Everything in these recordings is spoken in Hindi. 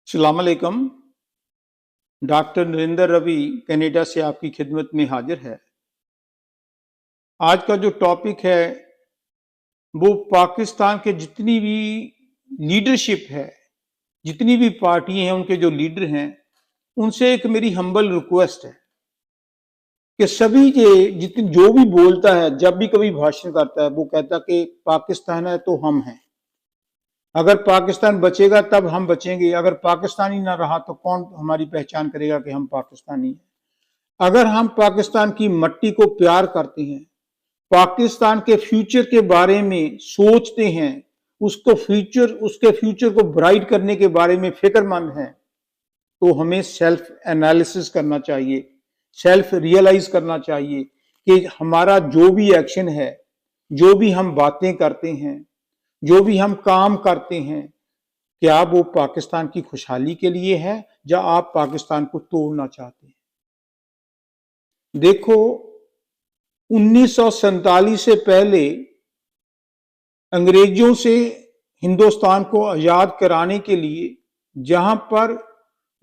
अस्सलाम वालेकुम। डॉक्टर नरेंद्र रवि कनाडा से आपकी खिदमत में हाजिर है। आज का जो टॉपिक है वो पाकिस्तान के जितनी भी लीडरशिप है, जितनी भी पार्टियां हैं, उनके जो लीडर हैं, उनसे एक मेरी हम्बल रिक्वेस्ट है कि सभी ये जितनी जो भी बोलता है, जब भी कभी भाषण करता है, वो कहता कि पाकिस्तान है तो हम हैं। अगर पाकिस्तान बचेगा तब हम बचेंगे, अगर पाकिस्तानी ना रहा तो कौन हमारी पहचान करेगा कि हम पाकिस्तानी हैं। अगर हम पाकिस्तान की मट्टी को प्यार करते हैं, पाकिस्तान के फ्यूचर के बारे में सोचते हैं, उसके फ्यूचर को ब्राइट करने के बारे में फिक्रमंद हैं, तो हमें सेल्फ एनालिसिस करना चाहिए, सेल्फ रियलाइज करना चाहिए कि हमारा जो भी एक्शन है, जो भी हम बातें करते हैं, जो भी हम काम करते हैं, क्या वो पाकिस्तान की खुशहाली के लिए है या आप पाकिस्तान को तोड़ना चाहते हैं। देखो, 1947 से पहले अंग्रेजों से हिंदुस्तान को आजाद कराने के लिए जहां पर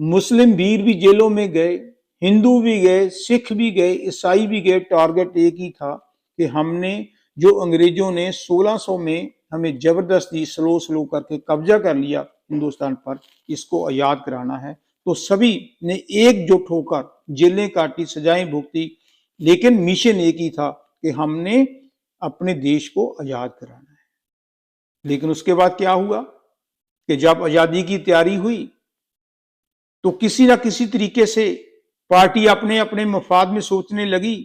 मुस्लिम वीर भी जेलों में गए, हिंदू भी गए, सिख भी गए, ईसाई भी गए, टारगेट एक ही था कि हमने जो अंग्रेजों ने 1600 में हमें जबरदस्ती स्लो स्लो करके कब्जा कर लिया हिंदुस्तान पर, इसको आजाद कराना है। तो सभी ने एकजुट होकर जेलें काटी, सजाएं भुगती, लेकिन मिशन एक ही था कि हमने अपने देश को आजाद कराना है। लेकिन उसके बाद क्या हुआ कि जब आजादी की तैयारी हुई तो किसी ना किसी तरीके से पार्टी अपने अपने मफाद में सोचने लगी,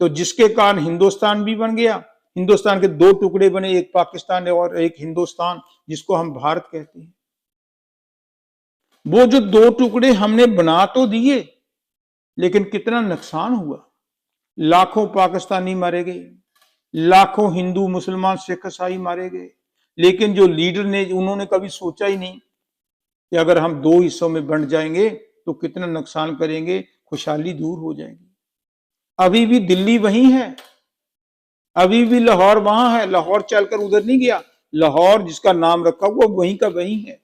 तो जिसके कारण हिंदुस्तान भी बन गया। हिंदुस्तान के दो टुकड़े बने, एक पाकिस्तान और एक हिंदुस्तान, जिसको हम भारत कहते हैं। वो जो दो टुकड़े हमने बना तो दिए, लेकिन कितना नुकसान हुआ। लाखों पाकिस्तानी मारे गए, लाखों हिंदू मुसलमान सिख ईसाई मारे गए। लेकिन जो लीडर ने, उन्होंने कभी सोचा ही नहीं कि अगर हम दो हिस्सों में बंट जाएंगे तो कितना नुकसान करेंगे, खुशहाली दूर हो जाएगी। अभी भी दिल्ली वहीं है, अभी भी लाहौर वहां है, लाहौर चलकर उधर नहीं गया। लाहौर जिसका नाम रखा हुआ वहीं का वहीं है।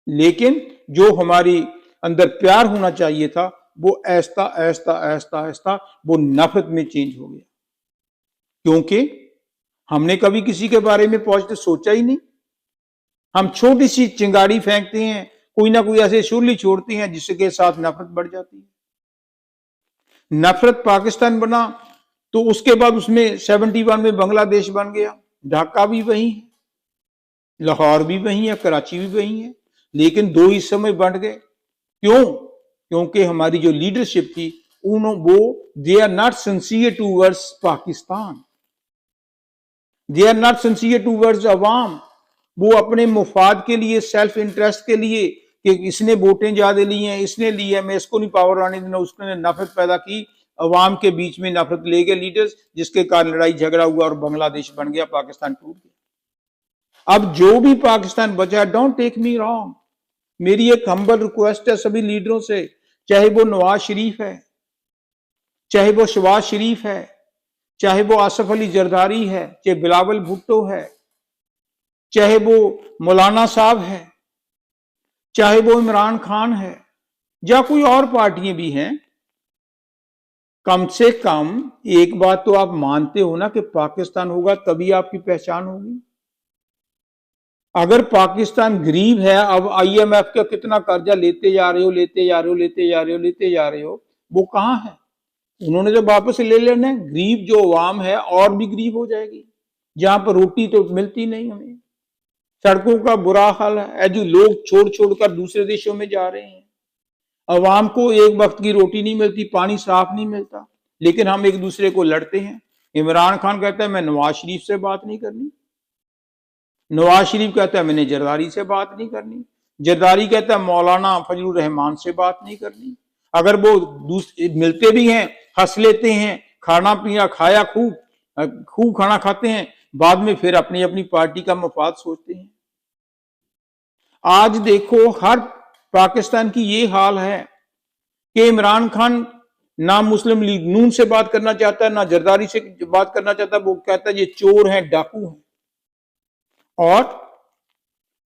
लेकिन जो हमारी अंदर प्यार होना चाहिए था, वो ऐसा ऐसा ऐसा ऐसा वो नफरत में चेंज हो गया, क्योंकि हमने कभी किसी के बारे में पॉजिटिव सोचा ही नहीं। हम छोटी सी चिंगारी फेंकते हैं, कोई ना कोई ऐसे शुरली छोड़ते हैं जिसके साथ नफरत बढ़ जाती है। नफरत पाकिस्तान बना तो उसके बाद उसमें 71 में बांग्लादेश बन गया। ढाका भी वही है, लाहौर भी वही है, कराची भी वही है, लेकिन दो हिस्सों में बंट गए। क्यों? क्योंकि हमारी जो लीडरशिप थी, they are not sincere towards Pakistan, they are not sincere towards अवाम। वो अपने मुफाद के लिए, सेल्फ इंटरेस्ट के लिए कि इसने वोटें ज्यादा ली हैं, इसने ली है, मैं इसको नहीं पावर आने देना, उसने नफरत पैदा की, अवाम के बीच में नफरत ले गए लीडर्स, जिसके कारण लड़ाई झगड़ा हुआ और बांग्लादेश बन गया, पाकिस्तान टूट गया। अब जो भी पाकिस्तान बचा, डोंट टेक मी रॉन्ग, मेरी एक हम्बल रिक्वेस्ट है सभी लीडरों से, चाहे वो नवाज शरीफ है, चाहे वो शहबाज शरीफ है, चाहे वो आसिफ अली जरदारी है, चाहे बिलावल भुट्टो है, चाहे वो मौलाना साहब है, चाहे वो इमरान खान है, या कोई और पार्टियां भी हैं, कम से कम एक बात तो आप मानते हो ना कि पाकिस्तान होगा तभी आपकी पहचान होगी। अगर पाकिस्तान गरीब है, अब IMF का कितना कर्जा लेते जा रहे हो, लेते जा रहे हो, लेते जा रहे हो, लेते जा रहे हो, वो कहां है? उन्होंने तो वापस ले लेना है। गरीब जो अवाम है और भी गरीब हो जाएगी, जहां पर रोटी तो मिलती नहीं हमें, सड़कों का बुरा हाल है, जो लोग छोड़ छोड़कर दूसरे देशों में जा रहे हैं, अवाम को एक वक्त की रोटी नहीं मिलती, पानी साफ नहीं मिलता, लेकिन हम एक दूसरे को लड़ते हैं। इमरान खान कहता है मैं नवाज शरीफ से बात नहीं करनी, नवाज शरीफ कहता है मैंने जरदारी से बात नहीं करनी, जरदारी कहता है मौलाना फजलुर रहमान से बात नहीं करनी। अगर वो मिलते भी हैं, हंस लेते हैं, खाना पीना खाया, खूब खाना खाते हैं, बाद में फिर अपनी अपनी पार्टी का मफाद सोचते हैं। आज देखो, हर पाकिस्तान की ये हाल है कि इमरान खान ना मुस्लिम लीग नून से बात करना चाहता है, ना जरदारी से बात करना चाहता। वो कहता है ये चोर हैं, डाकू हैं। और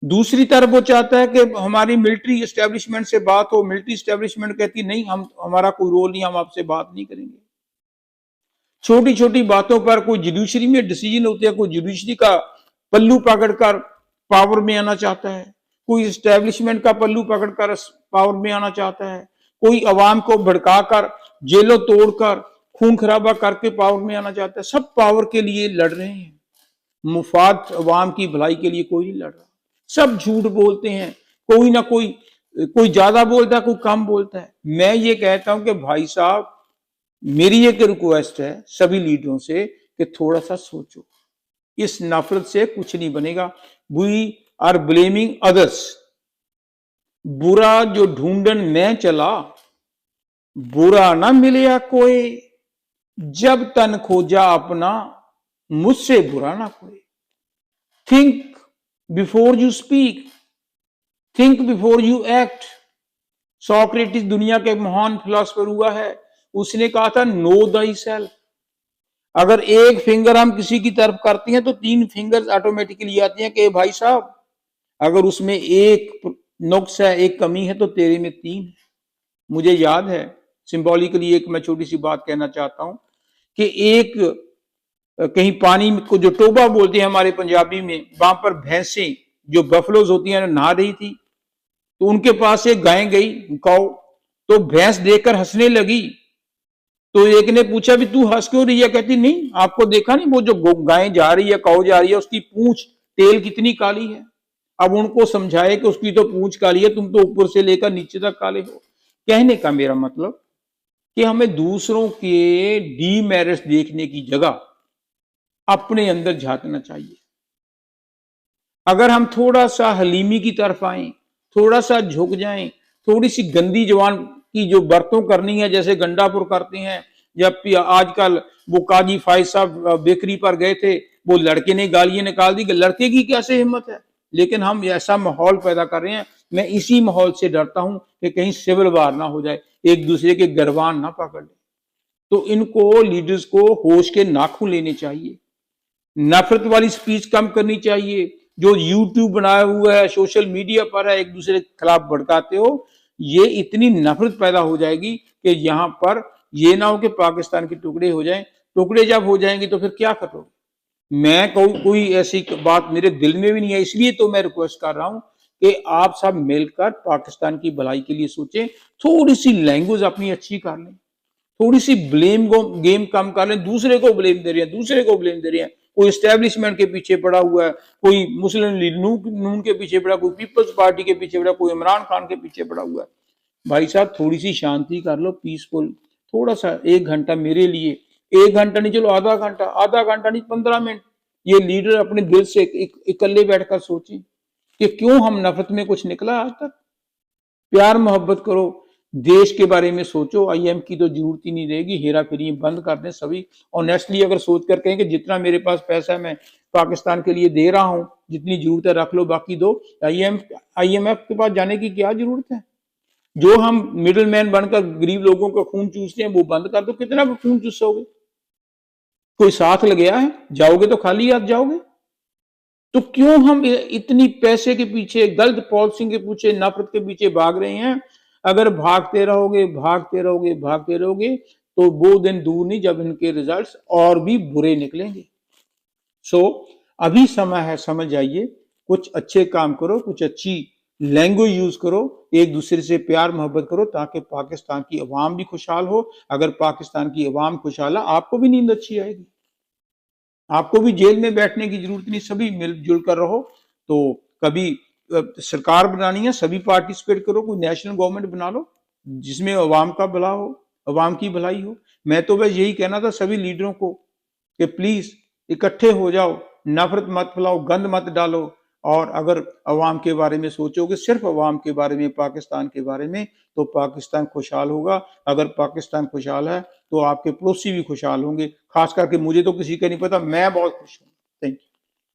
दूसरी तरफ वो चाहता है कि हमारी मिलिट्री एस्टेब्लिशमेंट से बात हो, मिलिट्री एस्टेब्लिशमेंट कहती नहीं, हम हमारा कोई रोल नहीं, हम आपसे बात नहीं करेंगे। छोटी छोटी बातों पर कोई जुडिशरी में डिसीजन होते हैं, कोई जुडिशरी का पल्लू पकड़कर पावर में आना चाहता है, कोई एस्टेब्लिशमेंट का पल्लू पकड़कर पावर में आना चाहता है, कोई अवाम को भड़काकर जेलों तोड़कर खून खराबा करके पावर में आना चाहता है। सब पावर के लिए लड़ रहे हैं, मुफाद अवाम की भलाई के लिए कोई नहीं लड़ रहा। सब झूठ बोलते हैं, कोई ना कोई ज्यादा बोलता है, कोई कम बोलता है। मैं ये कहता हूं कि भाई साहब, मेरी एक रिक्वेस्ट है सभी लीडरों से कि थोड़ा सा सोचो, इस नफरत से कुछ नहीं बनेगा। We are blaming others. बुरा जो ढूंढन मैं चला, बुरा ना मिले कोई, जब तन खोजा अपना, मुझसे बुरा ना कोई। Think before you speak, think before you act. Socrates दुनिया के महान फिलोसफर हुआ है, उसने कहा था नो दाई सेल्फ। अगर एक फिंगर हम किसी की तरफ करते हैं तो 3 फिंगर्स ऑटोमेटिकली आती हैं कि भाई साहब, अगर उसमें एक नुक्स है, एक कमी है, तो तेरे में 3 है। मुझे याद है सिंबॉलिकली, एक मैं छोटी सी बात कहना चाहता हूं कि एक कहीं पानी को जो टोबा बोलते हैं हमारे पंजाबी में, वहां पर भैंसें जो बफलोज होती हैं नहा रही थी, तो उनके पास एक गाय गई, काऊ, तो भैंस देखकर हंसने लगी। तो एक ने पूछा भी तू हंस क्यों रही है? कहती नहीं, आपको देखा नहीं वो जो गाय जा रही है, काऊ जा रही है, उसकी पूंछ तेल कितनी काली है। अब उनको समझाए कि उसकी तो पूंछ काली है, तुम तो ऊपर से लेकर नीचे तक काले हो। कहने का मेरा मतलब कि हमें दूसरों के डीमेरिट्स देखने की जगह अपने अंदर झांकना चाहिए। अगर हम थोड़ा सा हलीमी की तरफ आए, थोड़ा सा झुक जाएं, थोड़ी सी गंदी जवान की जो बरतों करनी है, जैसे गंडापुर करते हैं, जब आजकल वो काजी फाइज साहब बेकरी पर गए थे, वो लड़के ने गालियां निकाल दी कि लड़के की कैसे हिम्मत है। लेकिन हम ऐसा माहौल पैदा कर रहे हैं। मैं इसी माहौल से डरता हूं कि कहीं सिविल वार ना हो जाए, एक दूसरे के गिरबान ना पकड़ ले। तो इनको लीडर्स को होश के नाखून लेने चाहिए, नफरत वाली स्पीच कम करनी चाहिए। जो यूट्यूब बनाया हुआ है, सोशल मीडिया पर है, एक दूसरे के खिलाफ भड़काते हो, ये इतनी नफरत पैदा हो जाएगी कि यहां पर ये ना हो कि पाकिस्तान के टुकड़े हो जाएं। टुकड़े जब हो जाएंगे तो फिर क्या करोगे? मैं कोई ऐसी बात मेरे दिल में भी नहीं है, इसलिए तो मैं रिक्वेस्ट कर रहा हूं कि आप सब मिलकर पाकिस्तान की भलाई के लिए सोचें। थोड़ी सी लैंग्वेज अपनी अच्छी कर लें, थोड़ी सी ब्लेम गेम कम कर लें। दूसरे को ब्लेम दे रहे हैं, दूसरे को ब्लेम दे रहे हैं। कोई एस्टेब्लिशमेंट के पीछे पड़ा हुआ है, कोई मुस्लिम लीग नून के पीछे पड़ा, कोई पीपल्स पार्टी के पीछे पड़ा, कोई इमरान खान के पीछे पड़ा हुआ है। भाई साहब, थोड़ी सी शांति कर लो, पीसफुल। थोड़ा सा 1 घंटा मेरे लिए, 1 घंटा नहीं, चलो आधा घंटा, आधा घंटा नहीं, 15 मिनट, ये लीडर अपने दिल से इकल्ले बैठकर सोचें कि क्यों हम नफरत में कुछ निकला आज तक। प्यार मोहब्बत करो, देश के बारे में सोचो। आईएम की तो जरूरत ही नहीं रहेगी, हेरा फेरी बंद कर दें सभी। ऑनेस्टली अगर सोच कर कहें कि जितना मेरे पास पैसा है मैं पाकिस्तान के लिए दे रहा हूं, जितनी जरूरत है रख लो, बाकी दो। आईएमएफ के पास जाने की क्या जरूरत है? जो हम मिडिल मैन बनकर गरीब लोगों का खून चूसते हैं वो बंद कर दो। कितना खून चूसोगे? कोई साथ लग गया है? जाओगे तो खाली हाथ जाओगे। तो क्यों हम इतनी पैसे के पीछे, गलत पॉलिसी के पीछे, नफरत के पीछे भाग रहे हैं? अगर भागते रहोगे, भागते रहोगे, भागते रहोगे, तो वो दिन दूर नहीं जब इनके रिजल्ट्स और भी बुरे निकलेंगे। सो अभी समय है, समझ जाइए, कुछ अच्छे काम करो, कुछ अच्छी लैंग्वेज यूज करो, एक दूसरे से प्यार मोहब्बत करो, ताकि पाकिस्तान की अवाम भी खुशहाल हो। अगर पाकिस्तान की अवाम खुशहाल है, आपको भी नींद अच्छी आएगी, आपको भी जेल में बैठने की जरूरत नहीं। सभी मिलजुल कर रहो। तो कभी सरकार बनानी है, सभी पार्टिसिपेट करो, कोई नेशनल गवर्नमेंट बना लो जिसमें अवाम का भला हो, अवाम की भलाई हो। मैं तो बस यही कहना था सभी लीडरों को कि प्लीज इकट्ठे हो जाओ, नफरत मत फैलाओ, गंद मत डालो। और अगर अवाम के बारे में सोचोगे, सिर्फ अवाम के बारे में, पाकिस्तान के बारे में, तो पाकिस्तान खुशहाल होगा। अगर पाकिस्तान खुशहाल है तो आपके पड़ोसी भी खुशहाल होंगे। खास करके मुझे तो किसी का नहीं पता, मैं बहुत खुश हूं।